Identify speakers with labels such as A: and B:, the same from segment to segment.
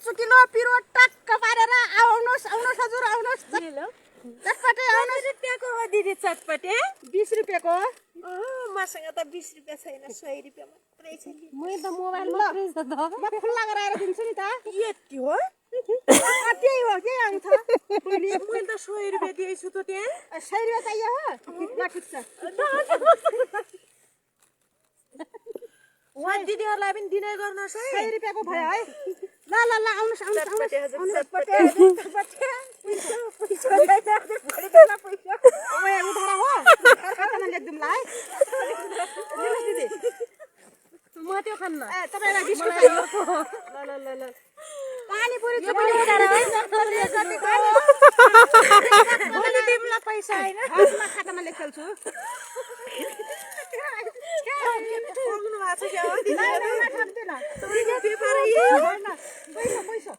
A: Kilo पिरो टक्क पारेर आउनुस् हजुर आउनुस् चटपटे आउनुस्।
B: रुपियाँको हो दिदी चटपटे
A: 20 रुपैयाँको
B: मसँग त 20 रुपियाँ छैन 100 रुपियाँ मात्रै छ कि
A: मैले त मोबाइल मात्रै छ त म खुल्ला गराएर दिन्छु नि त
B: यति हो
A: त्यही हो के आउँछ
B: मैले त 100 रुपियाँ दिएछु त त्यहाँ
A: 100 रुपैयाँ चाहियो हो ल ठिक छ
B: वहाँ दिदीहरूलाई पनि दिने गर्नुहोस् है
A: 100 रुपैयाँको भयो है ल ल ल आउनुस्
B: चटपटे हजुर चटपटे
A: उधारा हो खातामा लेख्दिउँ ल है दिनुहोस् दिदी
B: म त्यो खान्न
A: ए तपाईलाई बिस्कुट चाहियो ल ल ल ल पानीपुरी चुपडी उधारा है
B: मैले तिमीलाई पैसा हैन
A: हातमा खातामा लेख्छु
B: पुग्नु भएको छ क्या हो दिदी
A: पैसा पैसा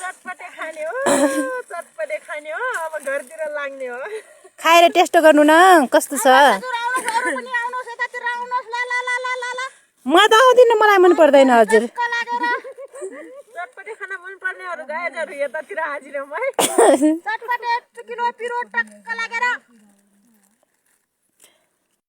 B: चटपटे खाने हो चटपटे खाने हो अब घरतिर लाग्ने हो
C: खाएर टेस्ट गर्नु न कस्तो छ म त आउँदिनँ मलाई मन पर्दैन हजुर
B: चटपटे खाना मन पर्नेहरू गायजहरू यतातिर हाजिर है
A: चटपटे 1 किलो पिरो टक्क लागेर